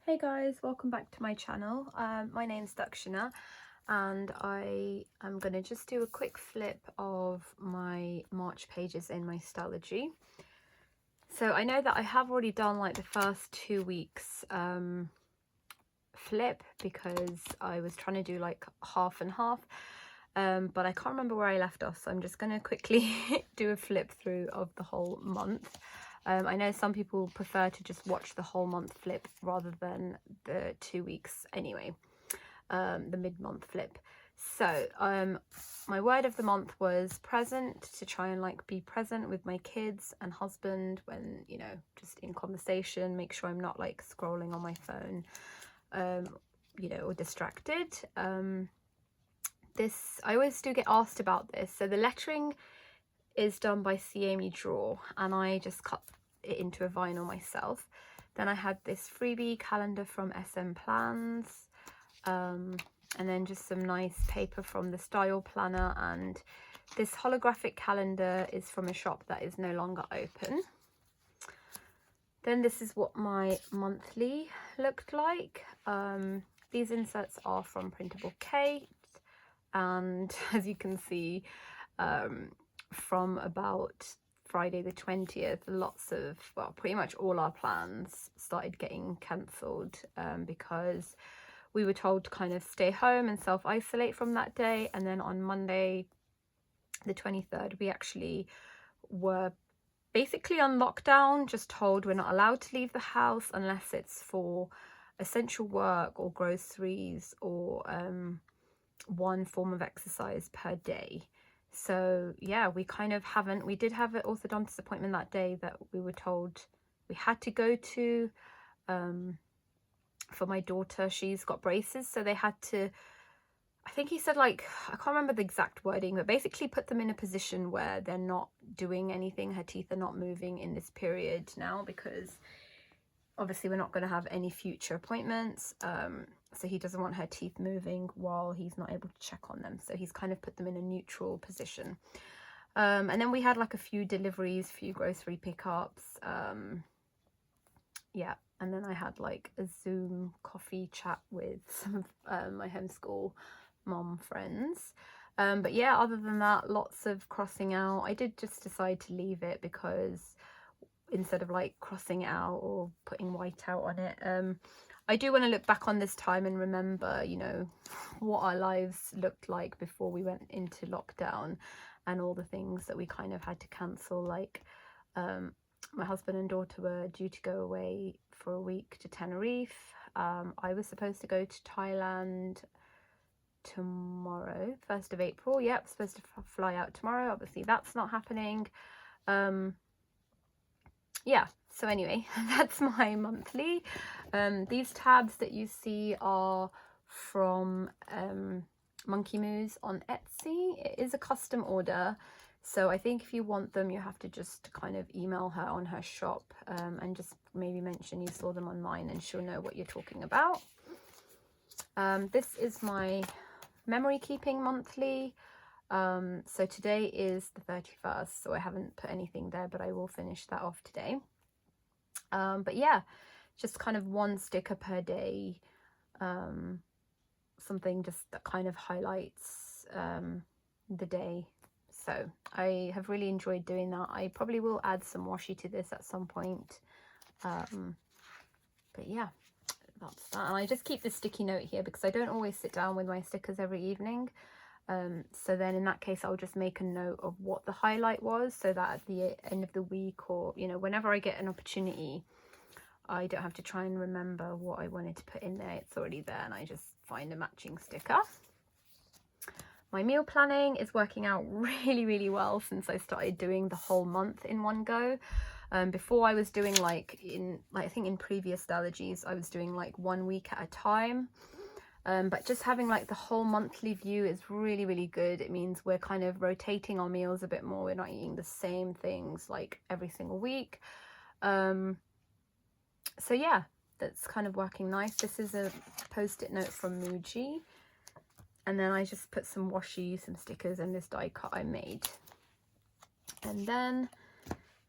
Hey guys, welcome back to my channel. My name's Dakshina and I am going to just do a quick flip of my March pages in my Stalogy. So I know that I have already done like the first 2 weeks flip because I was trying to do like half and half, but I can't remember where I left off, so I'm just going to quickly do a flip through of the whole month. I know some people prefer to just watch the whole month flip rather than the 2 weeks anyway, the mid-month flip. So my word of the month was present, to try and like be present with my kids and husband when, you know, just in conversation, make sure I'm not like scrolling on my phone, you know, or distracted. This, I always do get asked about this. So the lettering is done by C. Amy Draw and I just cut it into a vinyl myself. Then I had this freebie calendar from SM Plans, and then just some nice paper from the Style Planner, and this holographic calendar is from a shop that is no longer open. Then this is what my monthly looked like. These inserts are from Printable Kate, and as you can see, from about Friday the 20th, lots of, well, pretty much all our plans started getting cancelled because we were told to kind of stay home and self-isolate from that day. And then on Monday the 23rd, we actually were basically on lockdown, just told we're not allowed to leave the house unless it's for essential work or groceries or one form of exercise per day. So yeah, we kind of haven't, we did have an orthodontist appointment that day that we were told we had to go to for my daughter. She's got braces, so they had to, I think he said, like, I can't remember the exact wording, but basically put them in a position where they're not doing anything, her teeth are not moving in this period now, because obviously we're not going to have any future appointments, so he doesn't want her teeth moving while he's not able to check on them, so he's kind of put them in a neutral position. And then we had like a few deliveries, few grocery pickups, yeah, and then I had like a Zoom coffee chat with some of my homeschool mom friends. But yeah, other than that, lots of crossing out. I did just decide to leave it because instead of like crossing it out or putting white out on it, I do want to look back on this time and remember, you know, what our lives looked like before we went into lockdown and all the things that we kind of had to cancel. Like my husband and daughter were due to go away for a week to Tenerife. I was supposed to go to Thailand tomorrow, 1st of April. Yep, supposed to fly out tomorrow. Obviously that's not happening. Yeah, so anyway, that's my monthly. These tabs that you see are from Monkey Moose on Etsy. It is a custom order, so I think if you want them, you have to just kind of email her on her shop and just maybe mention you saw them online and she'll know what you're talking about. This is my memory keeping monthly. So today is the 31st, so I haven't put anything there, but I will finish that off today. But yeah, just kind of one sticker per day, something just that kind of highlights the day. So I have really enjoyed doing that. I probably will add some washi to this at some point, but yeah, that's that. And I just keep this sticky note here because I don't always sit down with my stickers every evening. So then in that case, I'll just make a note of what the highlight was, so that at the end of the week, or, you know, whenever I get an opportunity, I don't have to try and remember what I wanted to put in there. It's already there and I just find a matching sticker. My meal planning is working out really well since I started doing the whole month in one go. Before I was doing like I think in previous Stalogies, I was doing like 1 week at a time. But just having like the whole monthly view is really good. It means we're kind of rotating our meals a bit more. We're not eating the same things like every single week. So yeah, that's kind of working nice. This is a post-it note from Muji. And then I just put some washi, some stickers, and this die cut I made. And then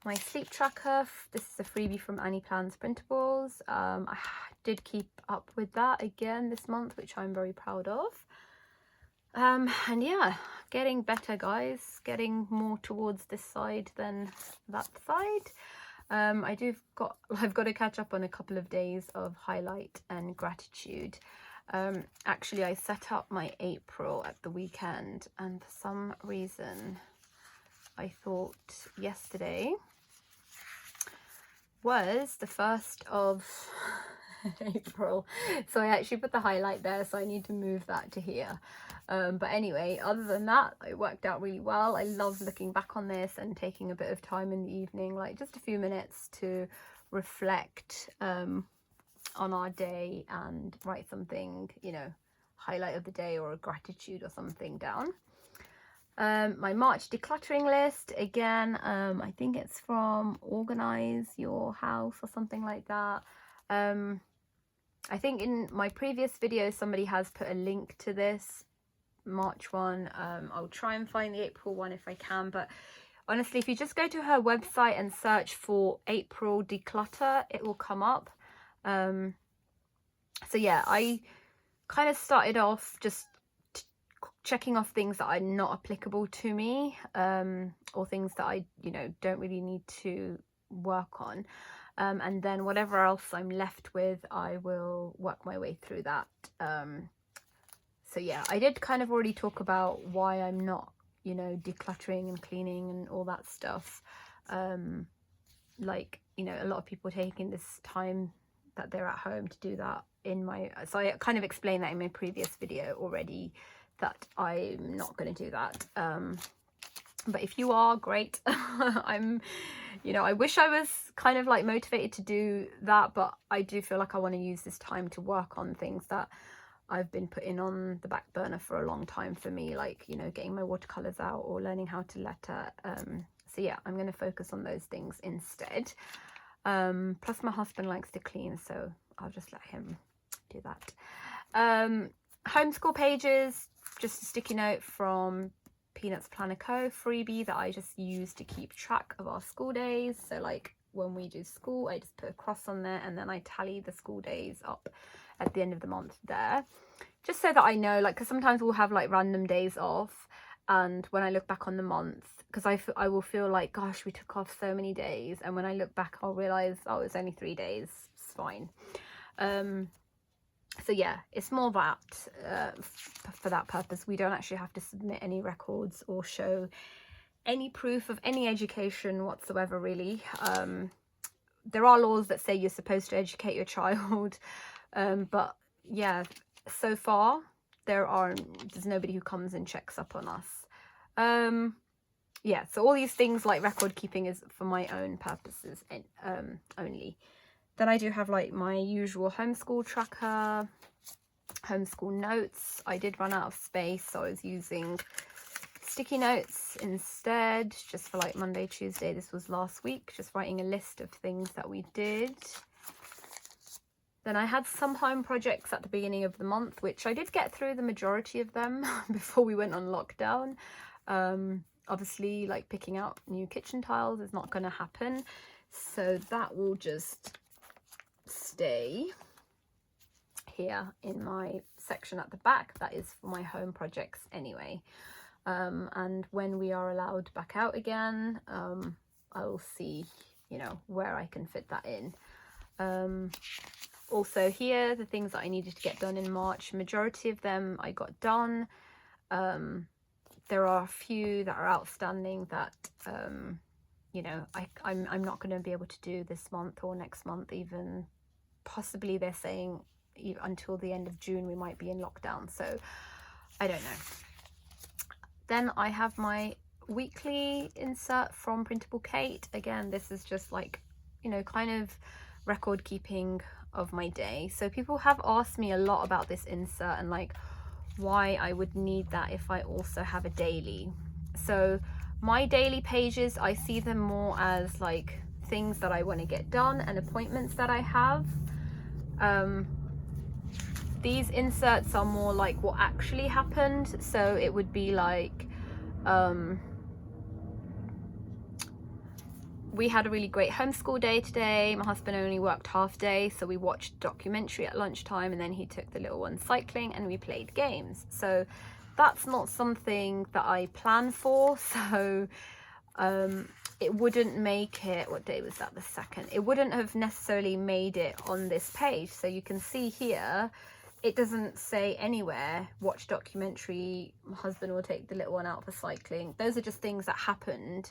My sleep tracker, this is a freebie from Annie Plans Printables. I did keep up with that again this month, which I'm very proud of. And yeah, getting better, guys, getting more towards this side than that side. I've got to catch up on a couple of days of highlight and gratitude. Actually, I set up my April at the weekend, and for some reason I thought yesterday was the 1st of April, so I actually put the highlight there, so I need to move that to here. But anyway, other than that, it worked out really well. I love looking back on this and taking a bit of time in the evening, like just a few minutes, to reflect on our day and write something, you know, highlight of the day or a gratitude or something down. My March decluttering list, again, I think it's from Organize Your House or something like that. I think in my previous video somebody has put a link to this March one. I'll try and find the April one if I can, but honestly, if you just go to her website and search for April declutter, it will come up. So yeah, I kind of started off just checking off things that are not applicable to me, or things that I, you know, don't really need to work on. And then whatever else I'm left with, I will work my way through that. So yeah, I did kind of already talk about why I'm not, you know, decluttering and cleaning and all that stuff. Like, you know, a lot of people taking this time that they're at home to do that so I kind of explained that in my previous video already, that I'm not going to do that. But if you are, great. You know, I wish I was kind of like motivated to do that, but I do feel like I want to use this time to work on things that I've been putting on the back burner for a long time for me, like, you know, getting my watercolors out or learning how to letter. So yeah, I'm going to focus on those things instead. Plus my husband likes to clean, so I'll just let him do that. Homeschool pages, just a sticky note from Peanuts Planner Co. freebie that I just use to keep track of our school days. So like when we do school, I just put a cross on there, and then I tally the school days up at the end of the month there, just so that I know, like, because sometimes we'll have like random days off, and when I look back on the month, because I will feel like, gosh, we took off so many days, and when I look back I'll realize, oh, it's only 3 days, it's fine. So yeah, it's more that for that purpose. We don't actually have to submit any records or show any proof of any education whatsoever, really. There are laws that say you're supposed to educate your child, but yeah, so far there's nobody who comes and checks up on us. Yeah, so all these things like record keeping is for my own purposes only. Then I do have like my usual homeschool tracker, homeschool notes. I did run out of space, so I was using sticky notes instead, just for like Monday, Tuesday. This was last week, just writing a list of things that we did. Then I had some home projects at the beginning of the month, which I did get through the majority of them before we went on lockdown. Obviously, like picking out new kitchen tiles is not going to happen, so that will just stay here in my section at the back. That is for my home projects anyway. And when we are allowed back out again, I will see, you know, where I can fit that in. Also here, the things that I needed to get done in March, majority of them I got done. There are a few that are outstanding that you know, I'm not going to be able to do this month or next month even. Possibly they're saying until the end of June we might be in lockdown, so I don't know. Then I have my weekly insert from Printable Kate. Again, this is just like, you know, kind of record keeping of my day. So people have asked me a lot about this insert and like why I would need that if I also have a daily. So my daily pages, I see them more as like things that I want to get done and appointments that I have. These inserts are more like what actually happened, so it would be like we had a really great homeschool day today. My husband only worked half day, so we watched a documentary at lunchtime, and then he took the little one cycling and we played games. So that's not something that I plan for, so it wouldn't make it, what day was that, the 2nd? It wouldn't have necessarily made it on this page. So you can see here, it doesn't say anywhere, watch documentary, my husband will take the little one out for cycling. Those are just things that happened.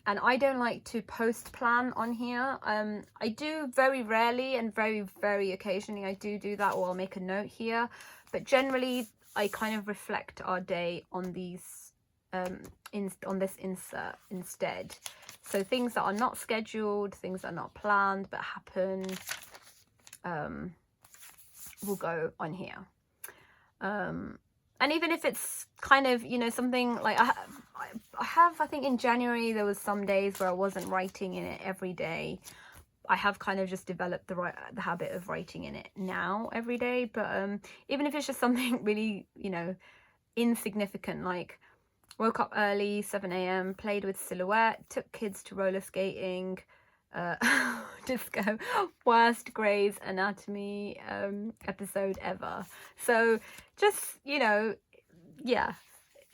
And I don't like to post plan on here. I do very rarely and very, very occasionally I do that, or I'll make a note here. But generally, I kind of reflect our day on these, on this insert instead. So things that are not scheduled, things that are not planned but happen, will go on here. And even if it's kind of, you know, something like I think in January there was some days where I wasn't writing in it every day. I have kind of just developed the habit of writing in it now every day. But even if it's just something really, you know, insignificant, like woke up early, 7 a.m, played with Silhouette, took kids to roller skating, disco, worst Grey's Anatomy episode ever. So just, you know, yeah,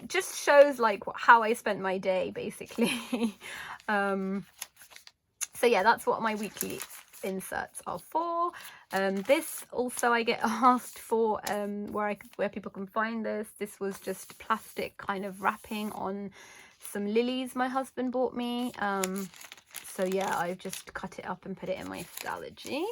just shows like how I spent my day basically. So yeah, that's what my weekly inserts are for. This also I get asked for where people can find this. This was just plastic kind of wrapping on some lilies my husband bought me. So yeah, I've just cut it up and put it in my Stalogy.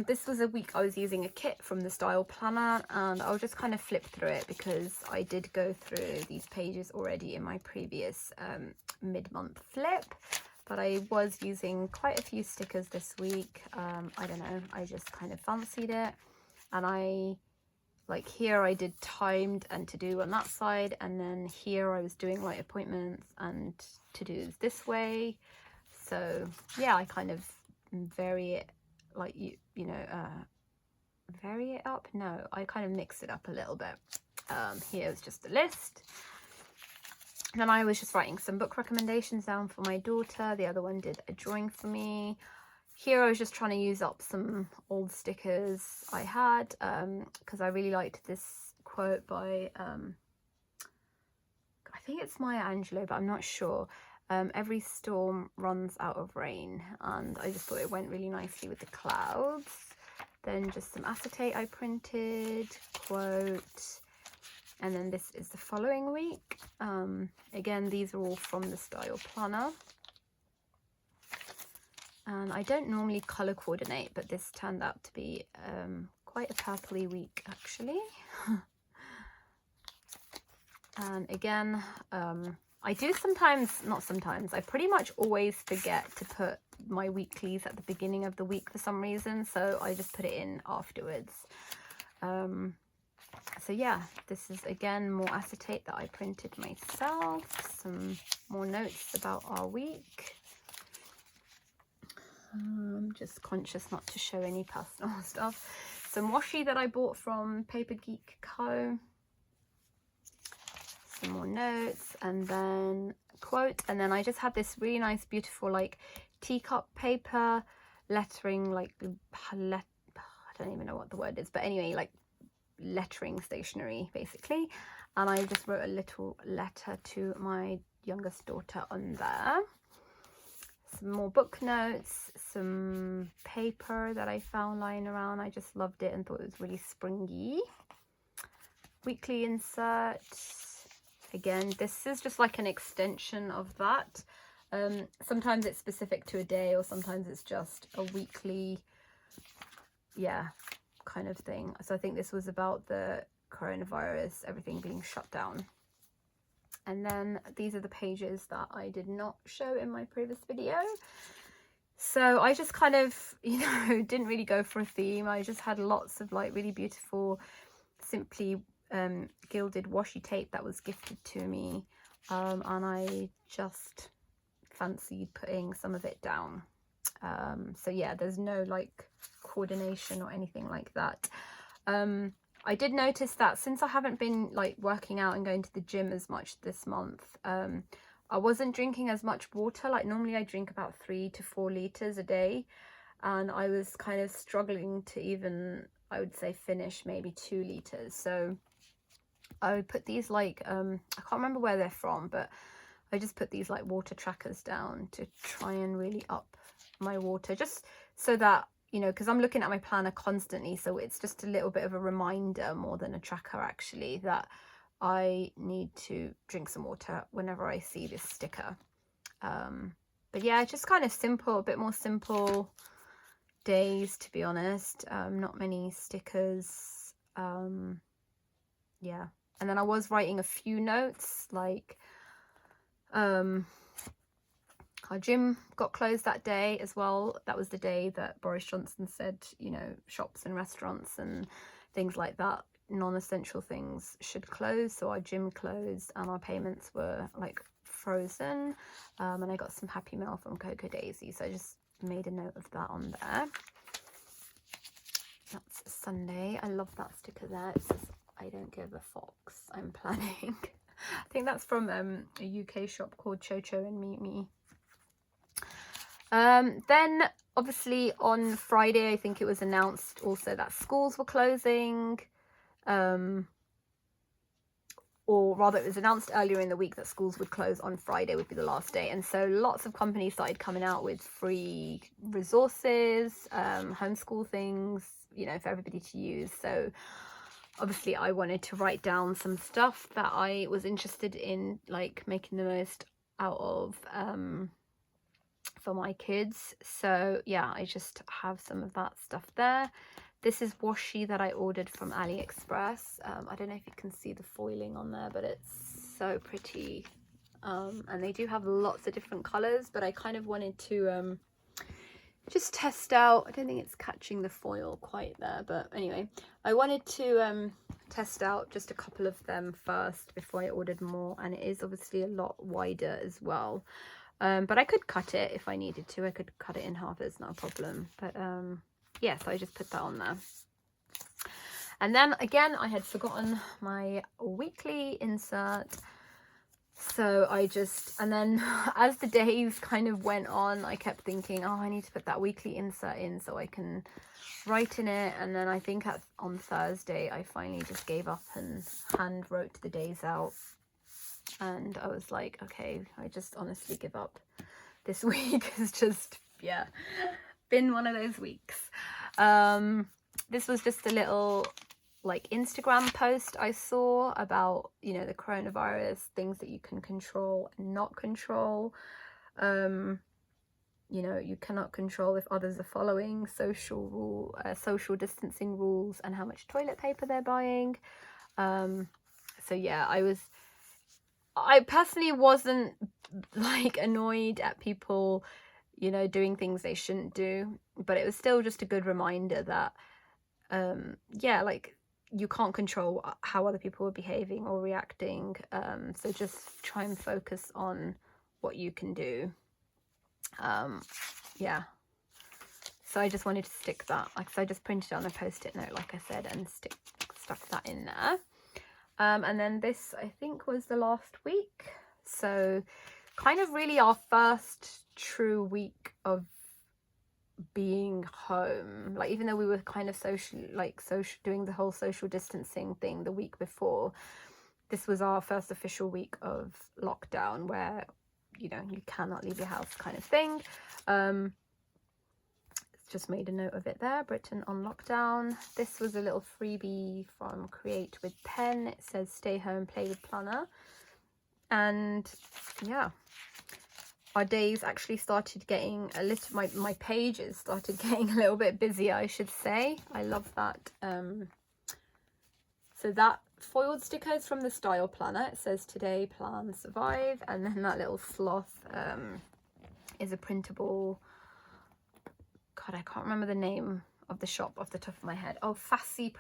This was a week I was using a kit from the style planner, and I'll just kind of flip through it because I did go through these pages already in my previous mid-month flip. But I was using quite a few stickers this week. I don't know, I just kind of fancied it. And I, like here I did timed and to do on that side. And then here I was doing like appointments and to do's this way. So yeah, I kind of vary it, like, you know, vary it up. No, I kind of mix it up a little bit. Here's just a list. And then I was just writing some book recommendations down for my daughter. The other one did a drawing for me. Here I was just trying to use up some old stickers I had, because I really liked this quote by, I think it's Maya Angelou, but I'm not sure. Every storm runs out of rain, and I just thought it went really nicely with the clouds. Then just some acetate I printed, quote. And then this is the following week. Again, these are all from the style planner. And I don't normally colour coordinate, but this turned out to be quite a purpley week actually. And again, I do sometimes, not sometimes, I pretty much always forget to put my weeklies at the beginning of the week for some reason. So I just put it in afterwards. So yeah, this is again more acetate that I printed myself, some more notes about our week. I'm just conscious not to show any personal stuff. Some washi that I bought from Paper Geek Co. Some more notes, and then quote, and then I just had this really nice beautiful like teacup paper lettering, like I don't even know what the word is, but anyway, like lettering stationery basically. And I just wrote a little letter to my youngest daughter on there. Some more book notes, some paper that I found lying around. I just loved it and thought it was really springy. Weekly insert. Again, this is just like an extension of that. Sometimes it's specific to a day, or sometimes it's just a weekly, yeah, kind of thing. So I think this was about the coronavirus, everything being shut down. And then these are the pages that I did not show in my previous video. So I just kind of, you know, didn't really go for a theme. I just had lots of like really beautiful, simply gilded washi tape that was gifted to me. And I just fancied putting some of it down. So yeah, there's no like coordination or anything like that. I did notice that since I haven't been like working out and going to the gym as much this month, I wasn't drinking as much water. Like normally I drink about 3 to 4 liters a day, and I was kind of struggling to even, I would say, finish maybe 2 liters. So I would put these like I can't remember where they're from, but I just put these like water trackers down to try and really up my water, just so that, you know, because I'm looking at my planner constantly, so it's just a little bit of a reminder more than a tracker actually, that I need to drink some water whenever I see this sticker. But yeah, just kind of simple, a bit more simple days, to be honest. Not many stickers. Yeah, and then I was writing a few notes, like our gym got closed that day as well. That was the day that Boris Johnson said, you know, shops and restaurants and things like that, non-essential things, should close. So our gym closed and our payments were like frozen. And I got some happy mail from Coco Daisy, so I just made a note of that on there. That's Sunday. I love that sticker there. It says, I don't give a fox, I'm planning. I think that's from a UK shop called Chocho and Mimi. Then obviously on Friday, I think it was announced also that schools were closing. Or rather, it was announced earlier in the week that schools would close on Friday, would be the last day. And so lots of companies started coming out with free resources, homeschool things, you know, for everybody to use. So obviously I wanted to write down some stuff that I was interested in, like making the most out of for my kids. So yeah, I just have some of that stuff there. This is washi that I ordered from AliExpress. I don't know if you can see the foiling on there, but it's so pretty. And they do have lots of different colors, but I kind of wanted to just test out. I don't think it's catching the foil quite there, but anyway, I wanted to test out just a couple of them first before I ordered more. And it is obviously a lot wider as well. But I could cut it if I needed to. I could cut it in half, it's not a problem. But yeah, so I just put that on there. And then again, I had forgotten my weekly insert. So I just, and then as the days kind of went on, I kept thinking, oh, I need to put that weekly insert in so I can write in it. And then I think on Thursday, I finally just gave up and hand wrote the days out. And I was like, okay, I just honestly give up. This week has just, yeah, been one of those weeks. This was just a little like Instagram post I saw about, you know, the coronavirus, things that you can control and not control. You know, you cannot control if others are following social distancing rules and how much toilet paper they're buying. So yeah, I personally wasn't like annoyed at people, you know, doing things they shouldn't do, but it was still just a good reminder that yeah, like you can't control how other people are behaving or reacting, so just try and focus on what you can do. Yeah, so I just wanted to stick that, like, so I just printed it on a post-it note, like I said, and stuck that in there. And then this, I think, was the last week. So kind of really our first true week of being home. Like, even though we were kind of doing the whole social distancing thing the week before, this was our first official week of lockdown where, you know, you cannot leave your house kind of thing. Just made a note of it there, Britain on lockdown. This was a little freebie from Create with Pen. It says stay home, play with planner. And yeah, our days actually started getting a little, my pages started getting a little bit busier, I should say. I love that. So that foiled sticker is from the Style Planner. It says today, plan, survive. And then that little sloth is a printable. God, I can't remember the name of the shop off the top of my head. Oh, Fasy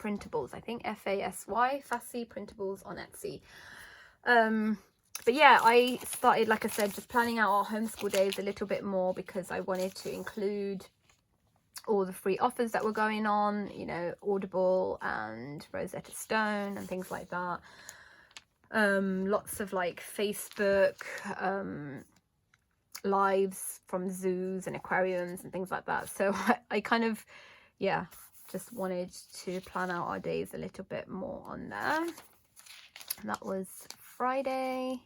Printables, I think. Fasy, Fasy Printables on Etsy. But yeah, I started, like I said, just planning out our homeschool days a little bit more because I wanted to include all the free offers that were going on, you know, Audible and Rosetta Stone and things like that. Lots of like Facebook lives from zoos and aquariums and things like that. So I kind of, yeah, just wanted to plan out our days a little bit more on there. That was Friday.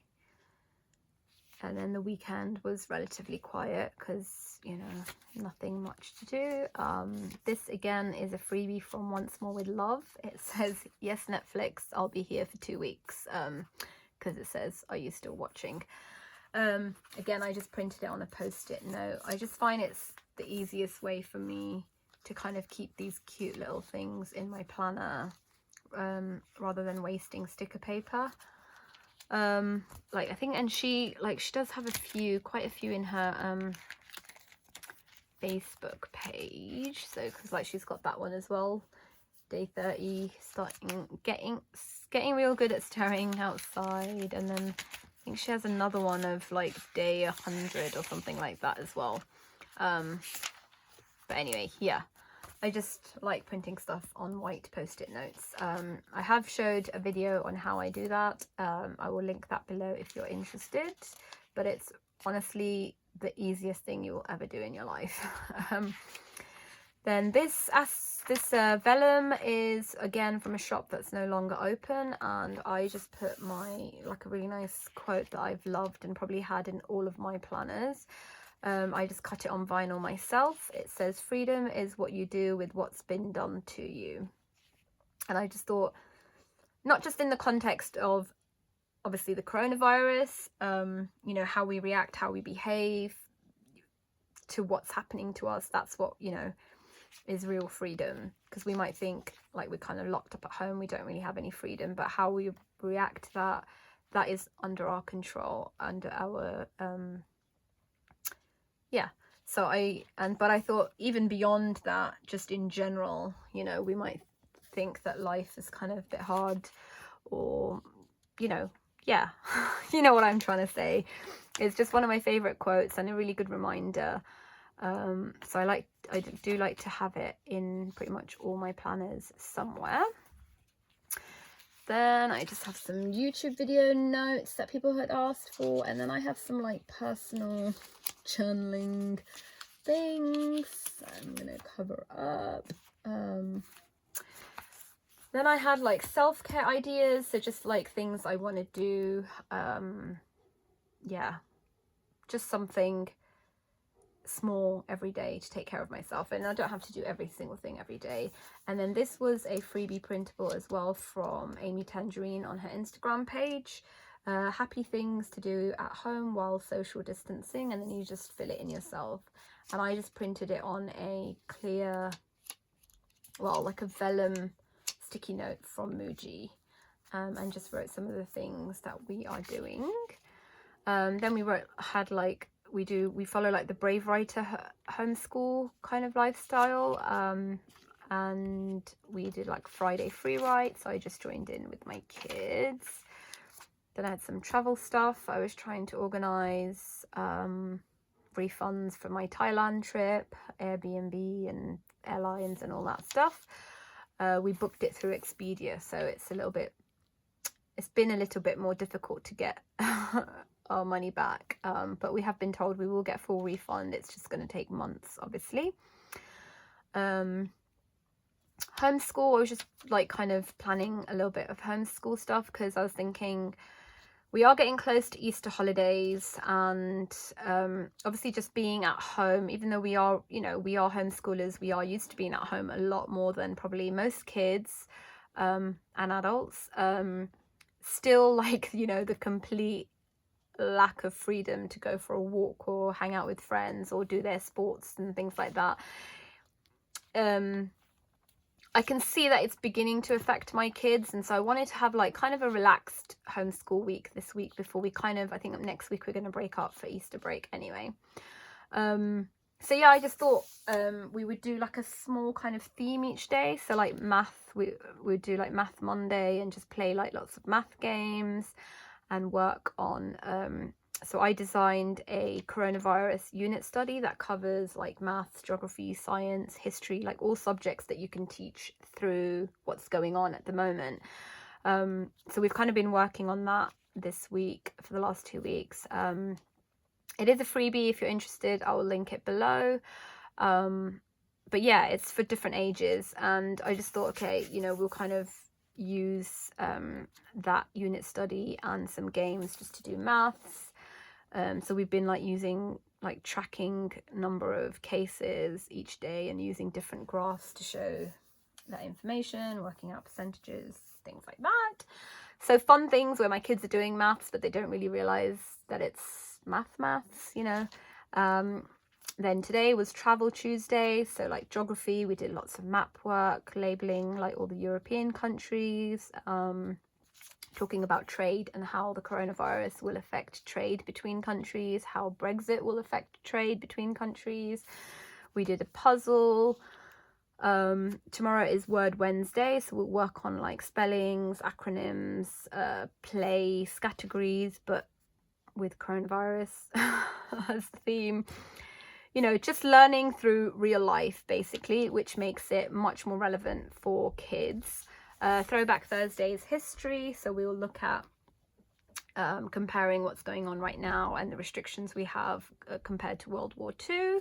And then the weekend was relatively quiet because, you know, nothing much to do. This again is a freebie from Once More with Love. It says, yes, Netflix, I'll be here for 2 weeks, because it says, are you still watching? Again, I just printed it on a post-it note. I just find it's the easiest way for me to kind of keep these cute little things in my planner, rather than wasting sticker paper. Like I think, and she does have quite a few in her Facebook page, so because like she's got that one as well, day 30, getting real good at staring outside, and then I think she has another one of like day 100 or something like that as well. But anyway, yeah, I just like printing stuff on white post-it notes. I have showed a video on how I do that. I will link that below if you're interested, but it's honestly the easiest thing you will ever do in your life. Then this vellum is again from a shop that's no longer open, and I just put my, like, a really nice quote that I've loved and probably had in all of my planners. I just cut it on vinyl myself. It says, freedom is what you do with what's been done to you. And I just thought, not just in the context of obviously the coronavirus, you know, how we react, how we behave to what's happening to us, that's what, you know, is real freedom. Because we might think like we're kind of locked up at home, we don't really have any freedom, but how we react to that is under our control, under our yeah. So but I thought even beyond that, just in general, you know, we might think that life is kind of a bit hard, or, you know, yeah, you know what I'm trying to say. It's just one of my favorite quotes and a really good reminder. So I do like to have it in pretty much all my planners somewhere. Then I just have some YouTube video notes that people had asked for, and then I have some like personal journaling things I'm gonna cover up. Then I had like self-care ideas, so just like things I want to do. Yeah, just something small every day to take care of myself, and I don't have to do every single thing every day. And then this was a freebie printable as well from Amy Tangerine on her Instagram page. Happy things to do at home while social distancing, and then you just fill it in yourself. And I just printed it on a clear, well, like a vellum sticky note from Muji, and just wrote some of the things that we are doing. Then we we follow like the Brave Writer homeschool kind of lifestyle, and we did like Friday free write, so I just joined in with my kids. Then I had some travel stuff. I was trying to organize refunds for my Thailand trip, Airbnb and airlines and all that stuff. We booked it through Expedia, so it's been a little bit more difficult to get our money back, but we have been told we will get full refund. It's just going to take months, obviously. Homeschool, I was just like kind of planning a little bit of homeschool stuff, because I was thinking we are getting close to Easter holidays, and obviously just being at home, even though we are homeschoolers, we are used to being at home a lot more than probably most kids and adults. Still, like, you know, the complete lack of freedom to go for a walk or hang out with friends or do their sports and things like that. I can see that it's beginning to affect my kids, and so I wanted to have like kind of a relaxed homeschool week this week before we I think next week we're going to break up for Easter break anyway. So yeah, I just thought we would do like a small kind of theme each day. So like math, we would do like Math Monday and just play like lots of math games and work on so I designed a coronavirus unit study that covers like maths, geography, science, history, like all subjects that you can teach through what's going on at the moment. So we've kind of been working on that this week for the last 2 weeks. It is a freebie. If you're interested, I will link it below. But yeah, it's for different ages, and I just thought, okay, you know, we'll kind of use that unit study and some games just to do maths. So we've been like using like tracking number of cases each day and using different graphs to show that information, working out percentages, things like that. So fun things where my kids are doing maths, but they don't really realize that it's maths, you know. Then today was Travel Tuesday, so like geography, we did lots of map work, labeling like all the European countries, talking about trade and how the coronavirus will affect trade between countries, how Brexit will affect trade between countries. We did a puzzle. Tomorrow is Word Wednesday, so we'll work on like spellings, acronyms, place, categories, but with coronavirus as the theme. You know, just learning through real life, basically, which makes it much more relevant for kids. Throwback Thursday is history, so we'll look at comparing what's going on right now and the restrictions we have compared to World War II.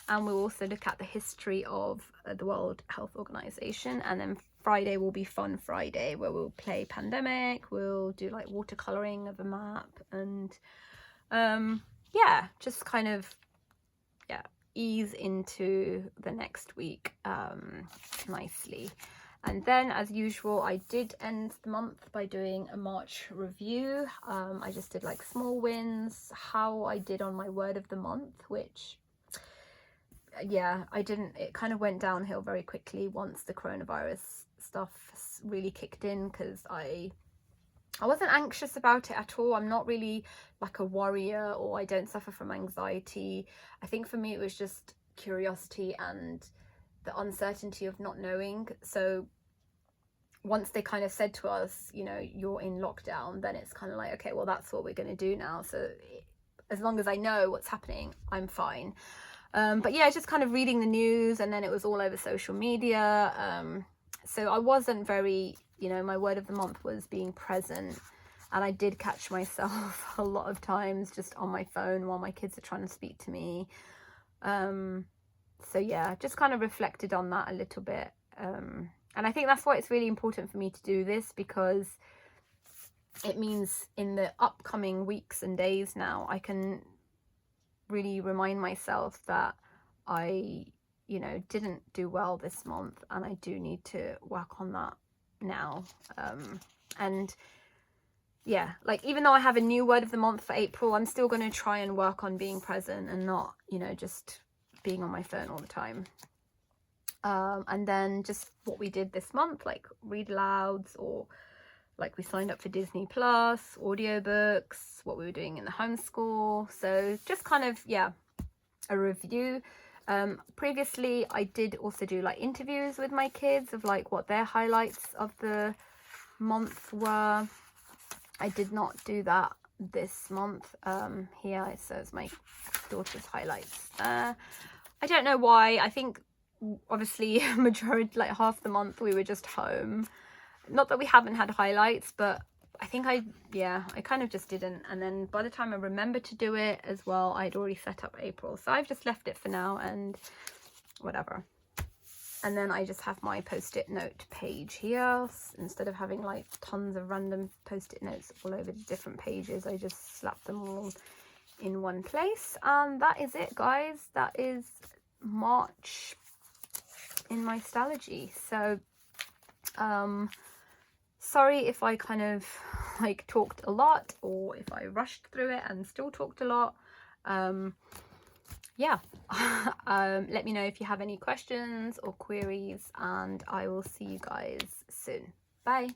And we'll also look at the history of the World Health Organization. And then Friday will be Fun Friday, where we'll play Pandemic, we'll do like watercoloring of a map, and yeah, just kind of ease into the next week nicely. And then, as usual, I did end the month by doing a March review. I just did like small wins, how I did on my word of the month, which yeah, it kind of went downhill very quickly once the coronavirus stuff really kicked in, because I wasn't anxious about it at all. I'm not really like a worrier, or I don't suffer from anxiety. I think for me it was just curiosity and the uncertainty of not knowing. So once they kind of said to us, you know, you're in lockdown, then it's kind of like, okay, well, that's what we're going to do now. So as long as I know what's happening, I'm fine. But yeah, just kind of reading the news, and then it was all over social media. So I wasn't very, you know, my word of the month was being present. And I did catch myself a lot of times just on my phone while my kids are trying to speak to me. So yeah, just kind of reflected on that a little bit. And I think that's why it's really important for me to do this, because it means in the upcoming weeks and days now, I can really remind myself that I, you know, didn't do well this month, and I do need to work on that now. And yeah, like, even though I have a new word of the month for April, I'm still going to try and work on being present and not, you know, just being on my phone all the time. And then just what we did this month, like read alouds, or like we signed up for Disney Plus, audiobooks, what we were doing in the homeschool. So just kind of, yeah, a review. Previously, I did also do like interviews with my kids of like what their highlights of the month were. I did not do that this month. Here it says my daughter's highlights. I don't know why. I think obviously majority, like half the month, we were just home. Not that we haven't had highlights, but I think I kind of just didn't. And then by the time I remembered to do it as well, I'd already set up April. So I've just left it for now and whatever. And then I just have my post-it note page here. Instead of having like tons of random post-it notes all over the different pages, I just slap them all in one place. And that is it, guys. That is March in my Stalogy. So sorry if I kind of like talked a lot, or if I rushed through it and still talked a lot. Yeah. Let me know if you have any questions or queries, and I will see you guys soon. Bye.